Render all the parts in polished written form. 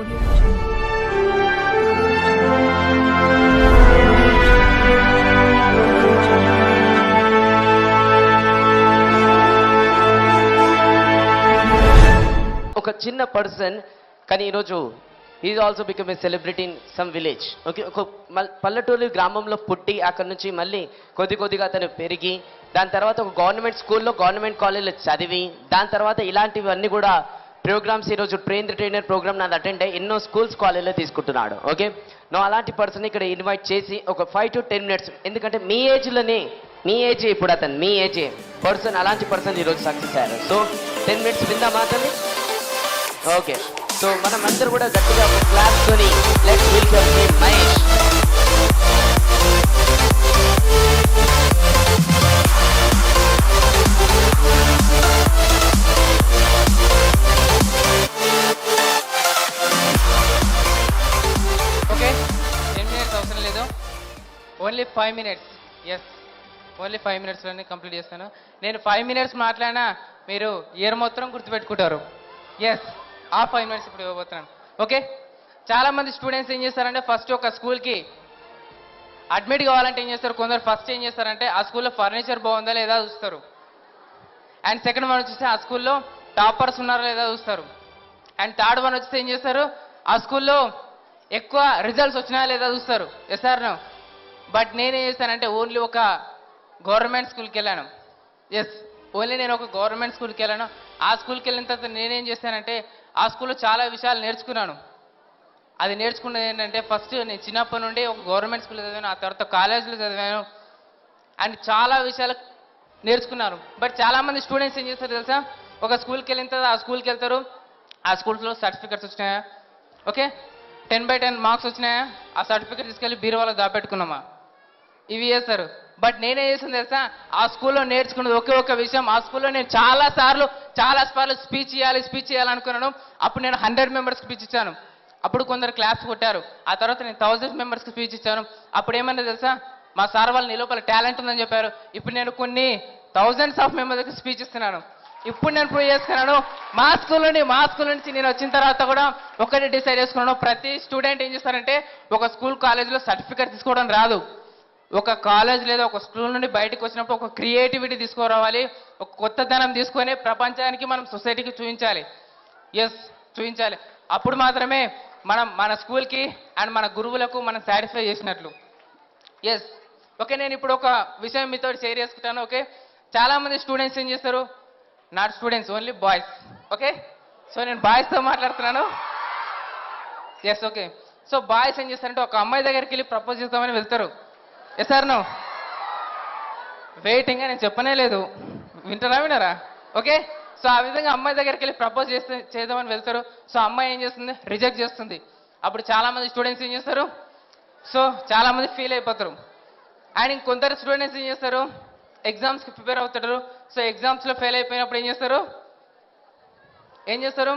Audio Jungle. ఒక చిన్న person కానీ ఈరోజు is also become a celebrity in some village. Okay, ఒక పల్లెటూరు గ్రామంలో పుట్టి అక్కడ నుంచి మళ్ళీ కొద్దిగా అతను పెరిగి దాని తర్వాత ఒక గవర్నమెంట్ స్కూల్లో గవర్నమెంట్ కాలేజ్లో చదివి దాని తర్వాత ఇలాంటివన్నీ కూడా ప్రోగ్రామ్స్ ఈరోజు ట్రైనర్ ప్రోగ్రామ్ నాది అటెండ్ అయ్యి ఎన్నో స్కూల్స్ కాలేజ్లో తీసుకుంటున్నాడు. ఓకే, నువ్వు అలాంటి పర్సన్ ఇక్కడ ఇన్వైట్ చేసి ఒక 5 to 10 minutes, ఎందుకంటే మీ ఏజ్ ఇప్పుడు అతను మీ ఏజ్ పర్సన్, అలాంటి పర్సన్ ఈరోజు సక్సెస్ అయ్యారు. సో 10 minutes విందామా అతన్ని? ఓకే, సో మనం అందరూ కూడా గట్టిగా ఒక క్లాస్ కొని let's welcome Mahesh. Okay, 10 minutes అవసరం లేదు, ఓన్లీ 5 minutes. ఎస్, ఓన్లీ 5 minutesలోనే కంప్లీట్ చేస్తాను. నేను 5 minutes మాట్లాడినా మీరు ఇయర్ మొత్తం గుర్తుపెట్టుకుంటారు. ఎస్, ఆ 5 minutes ఇప్పుడు ఇవ్వబోతున్నాను. ఓకే, చాలామంది స్టూడెంట్స్ ఏం చేస్తారంటే ఫస్ట్ ఒక స్కూల్కి అడ్మిట్ కావాలంటే ఏం చేస్తారు, కొందరు ఫస్ట్ ఏం చేస్తారంటే ఆ స్కూల్లో ఫర్నిచర్ బాగుందా లేదా చూస్తారు. అండ్ సెకండ్ వన్ వచ్చేసి ఆ స్కూల్లో టాపర్స్ ఉన్నారా లేదా చూస్తారు. అండ్ థర్డ్ వన్ వచ్చేసి ఏం చేస్తారు, ఆ స్కూల్లో ఎక్కువ రిజల్ట్స్ వచ్చినా లేదా చూస్తారు. Yes sir no. బట్ నేనేం చేస్తానంటే ఓన్లీ ఒక గవర్నమెంట్ స్కూల్కి వెళ్ళాను. ఎస్, ఓన్లీ నేను ఒక గవర్నమెంట్ స్కూల్కి వెళ్ళాను. ఆ స్కూల్కి వెళ్ళిన తర్వాత నేనేం చేశానంటే ఆ స్కూల్లో చాలా విషయాలు నేర్చుకున్నాను. అది నేర్చుకున్నది ఏంటంటే ఫస్ట్ నేను చిన్నప్పటి నుండి ఒక గవర్నమెంట్ స్కూల్లో చదివాను, ఆ తర్వాత కాలేజీలో చదివాను. అండ్ చాలా విషయాలు నేర్చుకున్నాను. బట్ చాలామంది స్టూడెంట్స్ ఏం చేస్తారు తెలుసా, ఒక స్కూల్కి వెళ్ళిన తర్వాత ఆ స్కూల్కి వెళ్తారు, ఆ స్కూల్స్లో సర్టిఫికెట్స్ వచ్చినాయా, ఓకే 10/10 మార్క్స్ వచ్చినాయా, ఆ సర్టిఫికెట్ తీసుకెళ్ళి బీరువాలో దాపెట్టుకున్నామా, ఇవి చేస్తారు. బట్ నేనేం చేసింది తెలుసా, ఆ స్కూల్లో నేర్చుకున్నది ఒకే ఒక విషయం. ఆ స్కూల్లో నేను చాలా సార్లు స్పీచ్ చేయాలనుకున్నాను. అప్పుడు నేను 100 మెంబర్స్కి స్పీచ్ ఇచ్చాను. అప్పుడు కొందరు క్లాప్స్ కొట్టారు. ఆ తర్వాత నేను 1000 మెంబర్స్కి స్పీచ్ ఇచ్చాను. అప్పుడు ఏమన్నా తెలుసా, మా సార్ వాళ్ళు నీ లోపల టాలెంట్ ఉందని చెప్పారు. ఇప్పుడు నేను కొన్ని thousands of మెంబర్స్కి స్పీచ్ ఇస్తున్నాను. ఇప్పుడు నేను ప్రూవ్ చేసుకున్నాను. మా స్కూల్ నుంచి నేను వచ్చిన తర్వాత కూడా ఒకటి డిసైడ్ చేసుకున్నాను, ప్రతి స్టూడెంట్ ఏం చేస్తారంటే ఒక స్కూల్ కాలేజీలో సర్టిఫికేట్ తీసుకోవడం రాదు. ఒక కాలేజ్ లేదా ఒక స్కూల్ నుండి బయటకు వచ్చినప్పుడు ఒక క్రియేటివిటీ తీసుకురావాలి, ఒక కొత్తదనం తీసుకొని ప్రపంచానికి మనం సొసైటీకి చూపించాలి. ఎస్, చూపించాలి. అప్పుడు మాత్రమే మనం మన స్కూల్కి అండ్ మన గురువులకు మనం సాటిస్ఫై చేసినట్లు. ఎస్, ఓకే, నేను ఇప్పుడు ఒక విషయం మీతో షేర్ చేసుకుంటాను. ఓకే, చాలామంది స్టూడెంట్స్ ఏం చేస్తారు, not students, only boys. Okay, so నేను బాయ్స్తో మాట్లాడుతున్నాను. ఎస్, ఓకే, సో బాయ్స్ ఏం చేస్తారంటే ఒక అమ్మాయి దగ్గరికి వెళ్ళి ప్రపోజ్ చేద్దామని వెళ్తారు. Yes sir no. వెయిటింగ్, నేను చెప్పనే లేదు, వినరా? ఓకే, సో ఆ విధంగా అమ్మాయి దగ్గరికి వెళ్ళి ప్రపోజ్ చేద్దామని వెళ్తారు. సో అమ్మాయి ఏం చేస్తుంది, రిజెక్ట్ చేస్తుంది. అప్పుడు చాలామంది స్టూడెంట్స్ ఏం చేస్తారు, సో చాలామంది ఫీల్ అయిపోతారు. అండ్ ఇంకొందరు స్టూడెంట్స్ ఏం చేస్తారు, ఎగ్జామ్స్కి ప్రిపేర్ అవుతారు. సో ఎగ్జామ్స్లో ఫెయిల్ అయిపోయినప్పుడు ఏం చేస్తారు,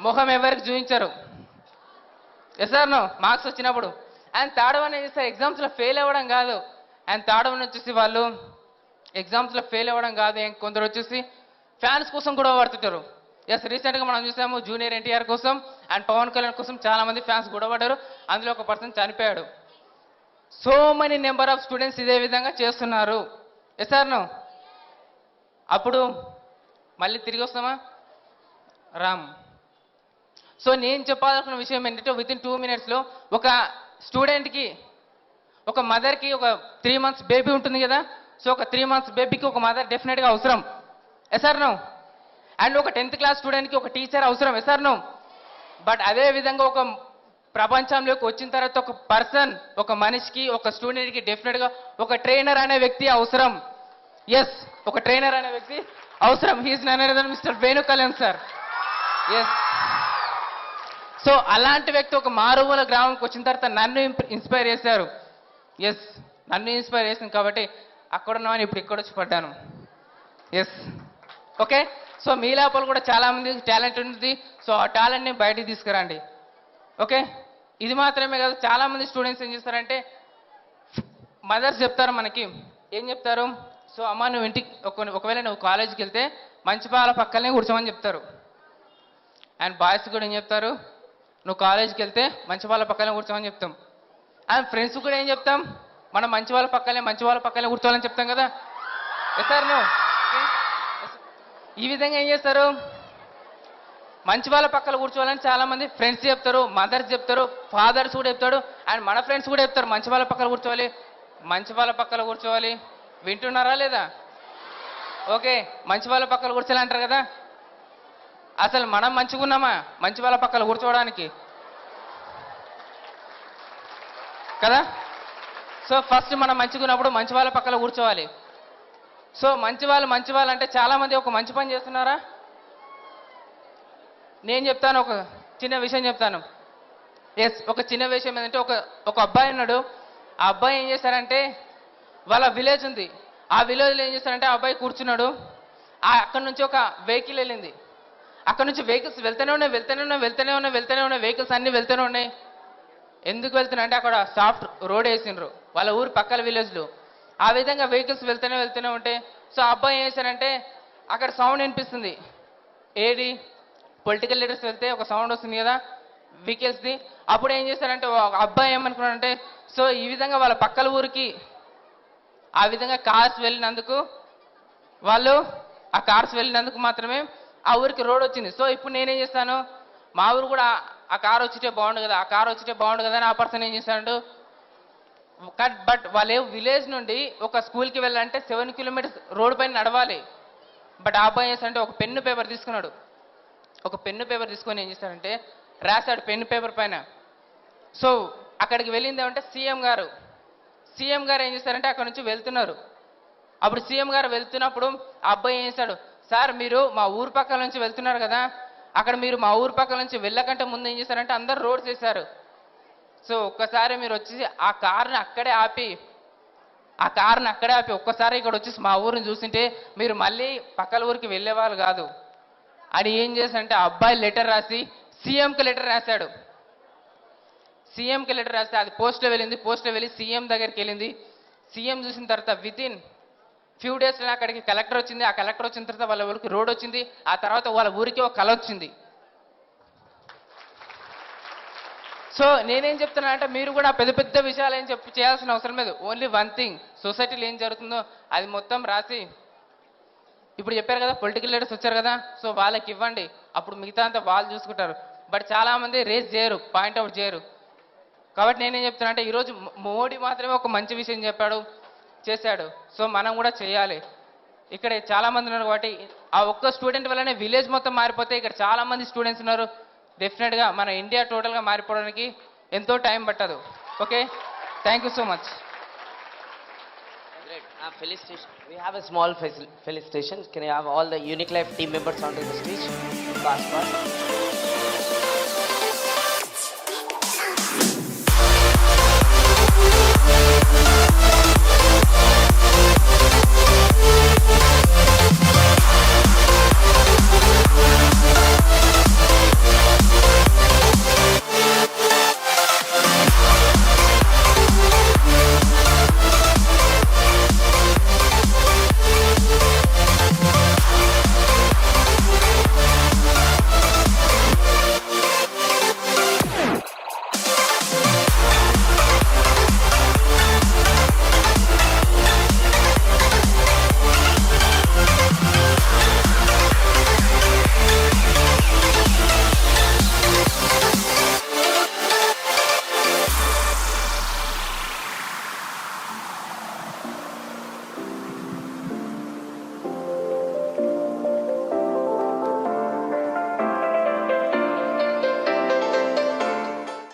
మొహం ఎవరికి చూపించారు. ఎస్ సార్ నో, మార్క్స్ వచ్చినప్పుడు. అండ్ థర్డ్ వన్ ఏం చేస్తారు, ఎగ్జామ్స్లో ఫెయిల్ అవ్వడం కాదు. అండ్ థర్డ్ వన్ వచ్చేసి వాళ్ళు ఎగ్జామ్స్లో ఫెయిల్ అవ్వడం కాదు, కొందరు వచ్చేసి ఫ్యాన్స్ కోసం కూడా పడుతుంటారు. ఎస్, రీసెంట్గా మనం చూసాము జూనియర్ ఎన్టీఆర్ కోసం అండ్ పవన్ కళ్యాణ్ కోసం చాలామంది ఫ్యాన్స్ గొడవపడ్డారు. అందులో ఒక పర్సన్ చనిపోయాడు. So many number of students ఇదే విధంగా చేస్తున్నారు. Yes sir no. అప్పుడు మళ్ళీ తిరిగి వస్తామా, రామ్. సో నేను చెప్పాలనుకున్న విషయం ఏంటంటే వితిన్ 2 minutesలో ఒక స్టూడెంట్కి, ఒక మదర్కి ఒక 3 months బేబీ ఉంటుంది కదా. సో ఒక 3 months బేబీకి ఒక మదర్ డెఫినెట్గా అవసరం. Yes sir no. అండ్ ఒక 10th class స్టూడెంట్కి ఒక టీచర్ అవసరం. Yes sir no. బట్ అదే విధంగా ఒక ప్రపంచంలోకి వచ్చిన తర్వాత ఒక పర్సన్, ఒక మనిషికి, ఒక స్టూడెంట్కి డెఫినెట్గా ఒక ట్రైనర్ అనే వ్యక్తి అవసరం. ఎస్, ఒక ట్రైనర్ అనే వ్యక్తి అవసరం. He is none other than mister Venu Kalyan sir. Yes, so అలాంటి వ్యక్తి ఒక మారుమూల గ్రామంకి వచ్చిన తర్వాత నన్ను ఇన్స్పైర్ చేశారు. ఎస్, నన్ను ఇన్స్పైర్ చేసింది కాబట్టి అక్కడ ఉన్నామని ఇప్పుడు ఇక్కడ వచ్చి పడ్డాను. ఎస్, ఓకే, సో మీ లోపల కూడా చాలామంది టాలెంట్ ఉంటుంది. సో ఆ టాలెంట్ని బయటికి తీసుకురండి. ఓకే, ఇది మాత్రమే కాదు, చాలామంది స్టూడెంట్స్ ఏం చేస్తారంటే మదర్స్ చెప్తారు మనకి, ఏం చెప్తారు, సో అమ్మ నువ్వు ఇంటికి ఒకవేళ నువ్వు కాలేజీకి వెళ్తే మంచి పాల పక్కనే కూర్చోమని చెప్తారు. అండ్ బాయ్స్ కూడా ఏం చెప్తారు, నువ్వు కాలేజీకి వెళ్తే మంచి వాళ్ళ పక్కనే కూర్చోమని చెప్తాం. అండ్ ఫ్రెండ్స్ కూడా ఏం చెప్తాం, మనం మంచి వాళ్ళ పక్కనే కూర్చోవాలని చెప్తాం కదా. సార్ నువ్వు ఈ విధంగా ఏం చేస్తారు, మంచి వాళ్ళ పక్కన కూర్చోవాలని చాలా మంది ఫ్రెండ్స్ చెప్తారు, మదర్స్ చెప్తారు, ఫాదర్స్ కూడా చెప్తాడు, అండ్ మన ఫ్రెండ్స్ కూడా చెప్తారు మంచి వాళ్ళ పక్కన కూర్చోవాలి, మంచి వాళ్ళ పక్కన కూర్చోవాలి. వింటున్నారా లేదా? ఓకే, మంచి వాళ్ళ పక్కన కూర్చోవాలి అంటారు కదా. అసలు మనం మంచిగా ఉన్నామా మంచి వాళ్ళ పక్కన కూర్చోవడానికి కదా? సో ఫస్ట్ మనం మంచిగా ఉన్నప్పుడు మంచి వాళ్ళ పక్కన కూర్చోవాలి. సో మంచి వాళ్ళు అంటే చాలా మంది ఒక మంచి పని చేస్తున్నారా? నేను చెప్తాను, ఒక చిన్న విషయం చెప్తాను. ఒక చిన్న విషయం ఏంటంటే, ఒక అబ్బాయి ఉన్నాడు. ఆ అబ్బాయి ఏం చేశారంటే, వాళ్ళ విలేజ్ ఉంది, ఆ విలేజ్లో ఏం చేశారంటే ఆ అబ్బాయి కూర్చున్నాడు. అక్కడ నుంచి ఒక వెహికల్ వెళ్ళింది. అక్కడ నుంచి వెహికల్స్ వెళ్తూనే ఉన్నాయి, వెహికల్స్ అన్నీ వెళ్తూనే ఉన్నాయి. ఎందుకు వెళ్తున్నాయి అంటే అక్కడ సాఫ్ట్ రోడ్ వేసిండ్రు వాళ్ళ ఊరు పక్కల విలేజ్లో. ఆ విధంగా వెహికల్స్ వెళ్తూనే ఉంటాయి. సో ఆ అబ్బాయి ఏం చేశారంటే, అక్కడ సౌండ్ వినిపిస్తుంది. ఏది పొలిటికల్ లీడర్స్ వెళ్తే ఒక సౌండ్ వస్తుంది కదా వెహికల్స్ది. అప్పుడు ఏం చేశారంటే అబ్బాయి ఏమనుకున్నాడంటే, సో ఈ విధంగా వాళ్ళ పక్కల ఊరికి ఆ విధంగా కార్స్ వెళ్ళినందుకు ఆ కార్స్ వెళ్ళినందుకు మాత్రమే ఆ ఊరికి రోడ్ వచ్చింది. సో ఇప్పుడు నేనేం చేస్తాను, మా ఊరు కూడా ఆ కార్ వచ్చితే బాగుండు కదా అని ఆ పర్సన్ ఏం చేశాడు. బట్ వాళ్ళే విలేజ్ నుండి ఒక స్కూల్కి వెళ్ళాలంటే 7 కిలోమీటర్స్ రోడ్ పైన నడవాలి. బట్ ఆ అబ్బాయి చేస్తాడంటే ఒక పెన్ను పేపర్ తీసుకున్నాడు. ఒక పెన్ను పేపర్ తీసుకొని ఏం చేశాడంటే రాశాడు పెన్ను పేపర్ పైన. సో అక్కడికి వెళ్ళింది ఏమంటే సీఎం గారు ఏం చేశారంటే అక్కడ నుంచి వెళ్తున్నారు. అప్పుడు సీఎం గారు వెళ్తున్నప్పుడు ఆ అబ్బాయి ఏం చేశాడు, సార్ మీరు మా ఊరు పక్కల నుంచి వెళ్తున్నారు కదా, అక్కడ మీరు మా ఊరు పక్కల నుంచి వెళ్ళకంటే ముందు ఏం చేశారంటే అందరు రోడ్స్ వేశారు. సో ఒక్కసారి మీరు వచ్చి ఆ కార్ని అక్కడే ఆపి ఒక్కసారి ఇక్కడ వచ్చి మా ఊరిని చూసింటే మీరు మళ్ళీ పక్కల ఊరికి వెళ్ళేవాళ్ళు కాదు అని ఏం చేశారంటే ఆ అబ్బాయి లెటర్ రాసి సీఎంకి లెటర్ రాశాడు. సీఎంకి లెటర్ రాస్తే అది పోస్ట్లో వెళ్ళి సీఎం దగ్గరికి వెళ్ళింది. సీఎం చూసిన తర్వాత వితిన్ ఫ్యూ డేస్లో అక్కడికి కలెక్టర్ వచ్చింది. ఆ కలెక్టర్ వచ్చిన తర్వాత వాళ్ళ ఊరికి రోడ్ వచ్చింది. ఆ తర్వాత వాళ్ళ ఊరికి ఒక కళ వచ్చింది. సో నేనేం చెప్తున్నా అంటే మీరు కూడా పెద్ద పెద్ద విషయాలు ఏం చేయాల్సిన అవసరం లేదు. ఓన్లీ వన్ థింగ్, సొసైటీలో ఏం జరుగుతుందో అది మొత్తం రాసి, ఇప్పుడు చెప్పారు కదా పొలిటికల్ లీడర్స్ వచ్చారు కదా, సో వాళ్ళకి ఇవ్వండి, అప్పుడు మిగతా అంతా వాళ్ళు చూసుకుంటారు. బట్ చాలామంది రేస్ చేయరు, పాయింట్అవుట్ చేయరు. కాబట్టి నేనేం చెప్తున్నా అంటే ఈరోజు మోడీ మాత్రమే ఒక మంచి విషయం చేశాడు. సో మనం కూడా చేయాలి. ఇక్కడ చాలా మంది ఉన్నారు కాబట్టి ఆ ఒక్క స్టూడెంట్ వల్లనే విలేజ్ మొత్తం మారిపోతే ఇక్కడ చాలా మంది స్టూడెంట్స్ ఉన్నారు. డెఫినెట్గా మన ఇండియా టోటల్గా మారిపోవడానికి ఎంతో టైం పట్టదు. Okay, thank you so much. Felicitation. We have a small felicitation. Can I have all the Unique Life team members onto the stage? Last part.